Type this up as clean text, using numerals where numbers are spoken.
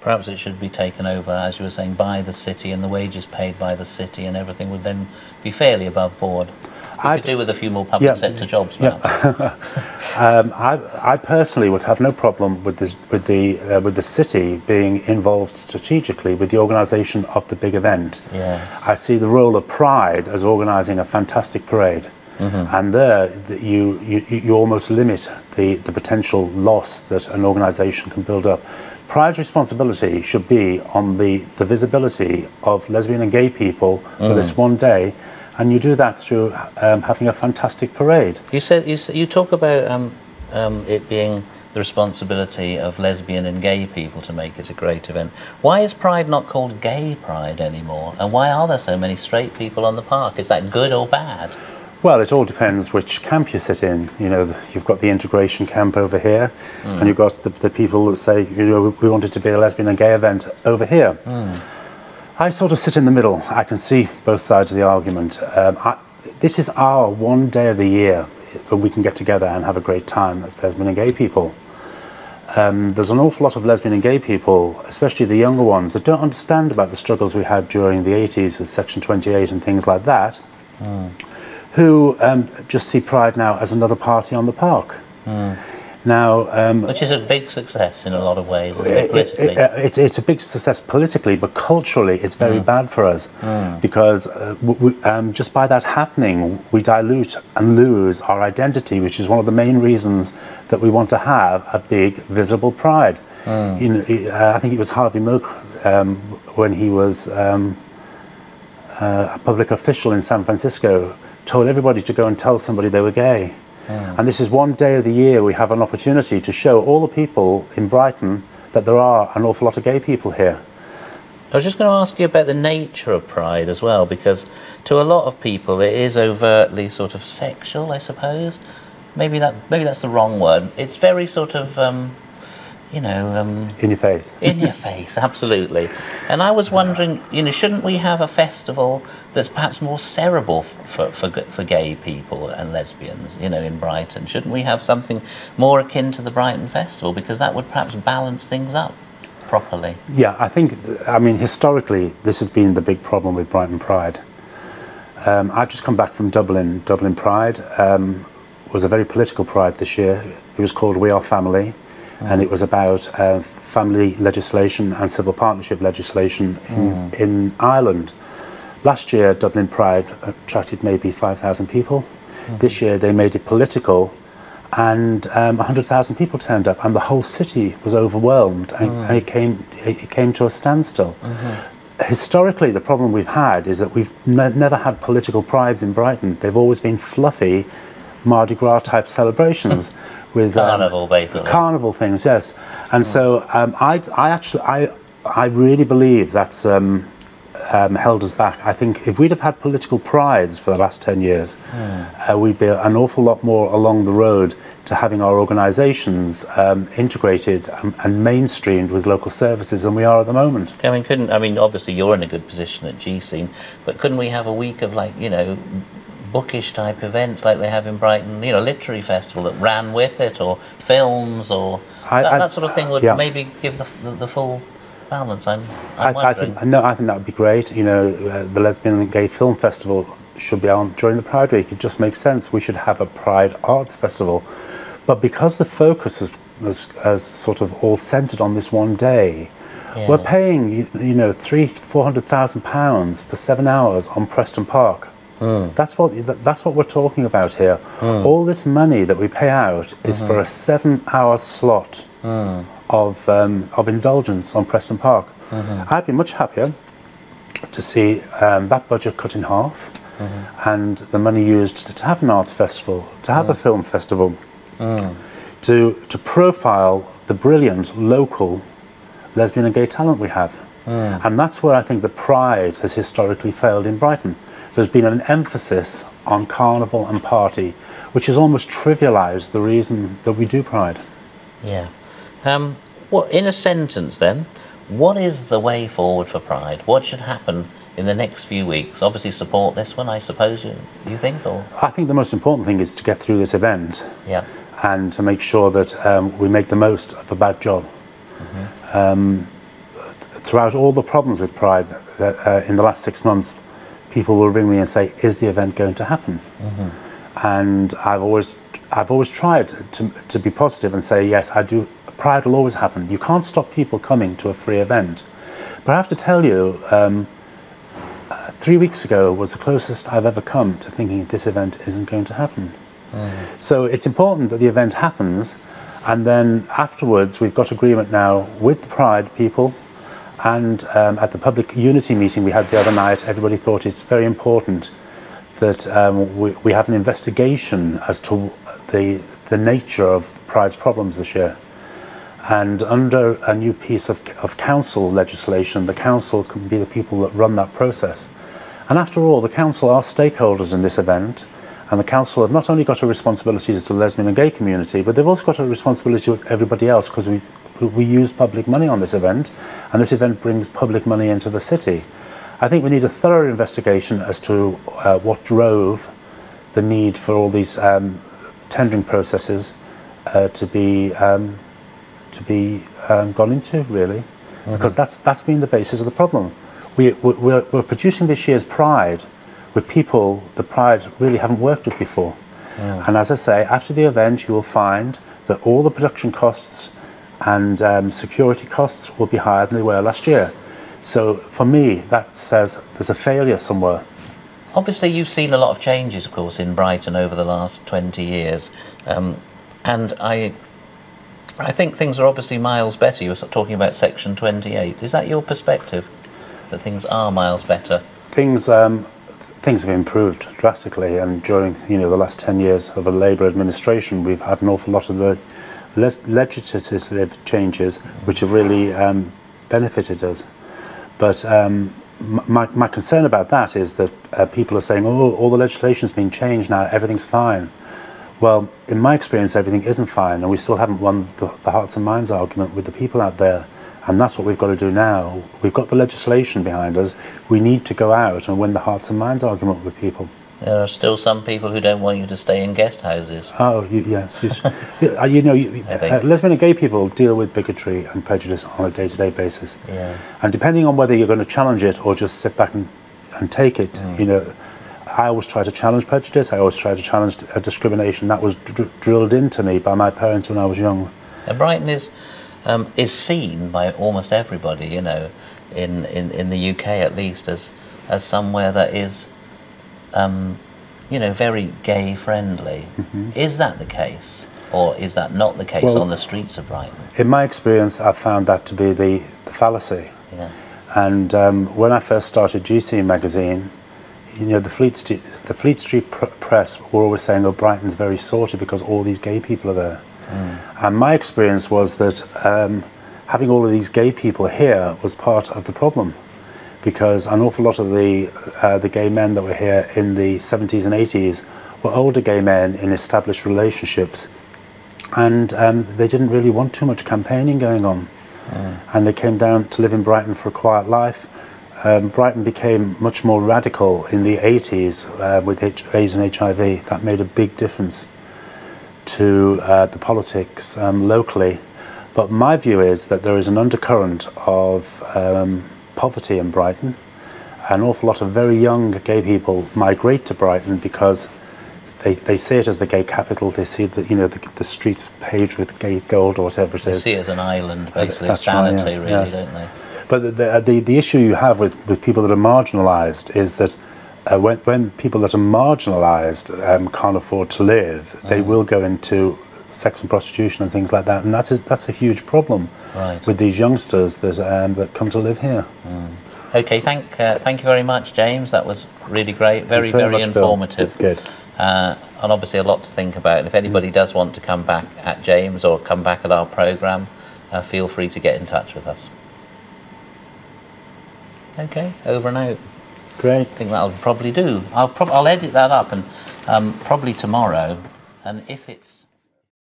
Perhaps it should be taken over, as you were saying, by the city, and the wages paid by the city, and everything would then be fairly above board. We could do with a few more public sector jobs. I personally would have no problem with the city being involved strategically with the organisation of the big event. Yes. I see the role of Pride as organising a fantastic parade. And there, you almost limit the potential loss that an organisation can build up. Pride's responsibility should be on the visibility of lesbian and gay people for this one day, and you do that through having a fantastic parade. You talk about it being the responsibility of lesbian and gay people to make it a great event. Why is Pride not called Gay Pride anymore, and why are there so many straight people on the park? Is that good or bad? Well, it all depends which camp you sit in. You know, you've got the integration camp over here, and you've got the people that say, you know, we want it to be a lesbian and gay event over here. I sort of sit in the middle. I can see both sides of the argument. This is our one day of the year when we can get together and have a great time as lesbian and gay people. There's an awful lot of lesbian and gay people, especially the younger ones, that don't understand about the struggles we had during the 80s with Section 28 and things like that. Who just see Pride now as another party on the park. Now, which is a big success in a lot of ways, politically. It's a big success politically, but culturally it's very bad for us because just by that happening, we dilute and lose our identity, which is one of the main reasons that we want to have a big, visible Pride. You know, I think it was Harvey Milk when he was a public official in San Francisco, told everybody to go and tell somebody they were gay. And this is one day of the year we have an opportunity to show all the people in Brighton that there are an awful lot of gay people here. I was just going to ask you about the nature of Pride as well, because to a lot of people it is overtly sort of sexual, I suppose. Maybe that's the wrong word. It's very sort of you know, in your face. In your face, absolutely. And I was wondering, you know, shouldn't we have a festival that's perhaps more cerebral for gay people and lesbians, you know, in Brighton? Shouldn't we have something more akin to the Brighton Festival, because that would perhaps balance things up properly? Yeah, I mean, historically, this has been the big problem with Brighton Pride. I've just come back from Dublin. Dublin Pride was a very political pride this year. It was called We Are Family. And it was about family legislation and civil partnership legislation in Ireland. Last year, Dublin Pride attracted maybe 5,000 people. This year, they made it political, and 100,000 people turned up, and the whole city was overwhelmed, and it came to a standstill. Historically, the problem we've had is that we've never had political prides in Brighton. They've always been fluffy, Mardi Gras type celebrations. With carnival, basically. Carnival things, yes. And so I really believe that's held us back. I think if we'd have had political prides for the last 10 years, we'd be an awful lot more along the road to having our organisations integrated and mainstreamed with local services than we are at the moment. I mean, obviously you're in a good position at G-Scene, but couldn't we have a week of, like, you know, bookish type events like they have in Brighton, you know, literary festival that ran with it, or films, or that sort of thing would maybe give the full balance. I think that would be great. You know, the Lesbian and Gay Film Festival should be on during the Pride Week. It just makes sense. We should have a Pride Arts Festival, but because the focus is sort of all centred on this one day, we're paying, you know, £300,000-400,000 for 7 hours on Preston Park. That's what we're talking about here. All this money that we pay out is for a 7-hour slot of indulgence on Preston Park. I'd be much happier to see that budget cut in half, and the money used to have an arts festival, to have a film festival, to profile the brilliant local lesbian and gay talent we have. And that's where I think the Pride has historically failed in Brighton. There's been an emphasis on carnival and party, which has almost trivialised the reason that we do Pride. Yeah. Well, in a sentence then, what is the way forward for Pride? What should happen in the next few weeks? Obviously support this one, I suppose, you think? Or? I think the most important thing is to get through this event, and to make sure that we make the most of a bad job. throughout all the problems with Pride in the last 6 months, people will ring me and say, "Is the event going to happen?" And I've always tried to be positive and say, "Yes, I do. Pride will always happen. You can't stop people coming to a free event." But I have to tell you, 3 weeks ago was the closest I've ever come to thinking this event isn't going to happen. So it's important that the event happens, and then afterwards we've got agreement now with the Pride people, and at the public unity meeting we had the other night, everybody thought it's very important that we have an investigation as to the nature of Pride's problems this year. And under a new piece of council legislation, the council can be the people that run that process. And after all, the council are stakeholders in this event, and the council have not only got a responsibility to the lesbian and gay community, but they've also got a responsibility to everybody else, because we use public money on this event, and this event brings public money into the city. I think we need a thorough investigation as to what drove the need for all these tendering processes to be gone into, really, because that's been the basis of the problem. We're producing this year's Pride with people the Pride really haven't worked with before. And as I say, after the event you will find that all the production costs and security costs will be higher than they were last year. So for me, that says there's a failure somewhere. Obviously you've seen a lot of changes, of course, in Brighton over the last 20 years. And I think things are obviously miles better. You were talking about Section 28. Is that your perspective, that things are miles better? Things have improved drastically, and during the last 10 years of a Labour administration, we've had an awful lot of the legislative changes which have really benefited us. But my concern about that is that people are saying, "Oh, all the legislation's been changed now, everything's fine." Well, in my experience, everything isn't fine, and we still haven't won the hearts and minds argument with the people out there. And that's what we've got to do now. We've got the legislation behind us. We need to go out and win the hearts and minds argument with people. There are still some people who don't want you to stay in guest houses. Oh, yes. Lesbian and gay people deal with bigotry and prejudice on a day-to-day basis. Yeah. And depending on whether you're going to challenge it or just sit back and take it, I always try to challenge prejudice. I always try to challenge discrimination. That was drilled into me by my parents when I was young. And Brighton is seen by almost everybody, in the UK at least, as somewhere that is, very gay friendly. Is that the case, or is that not the case on the streets of Brighton? In my experience, I've found that to be the fallacy. Yeah. And when I first started GC magazine, the Fleet Street press were always saying, "Oh, Brighton's very sorted because all these gay people are there." And my experience was that having all of these gay people here was part of the problem, because an awful lot of the gay men that were here in the 70s and 80s were older gay men in established relationships, and they didn't really want too much campaigning going on. And they came down to live in Brighton for a quiet life. Brighton became much more radical in the 80s with AIDS and HIV. That made a big difference to the politics locally. But my view is that there is an undercurrent of poverty in Brighton. An awful lot of very young gay people migrate to Brighton because they see it as the gay capital. They see the streets paved with gay gold or whatever it is. They see it as an island, basically, of sanity, really, don't they? But the issue you have with people that are marginalised is that when people that are marginalised can't afford to live, they will go into sex and prostitution and things like that, and that's a huge problem with these youngsters that come to live here. Okay, thank you very much, James. That was really great, very informative. Bill. Good. And obviously a lot to think about. If anybody does want to come back at James or come back at our programme, feel free to get in touch with us. Okay, over and out. Great. I think that'll probably do. I'll edit that up and probably tomorrow. And if it's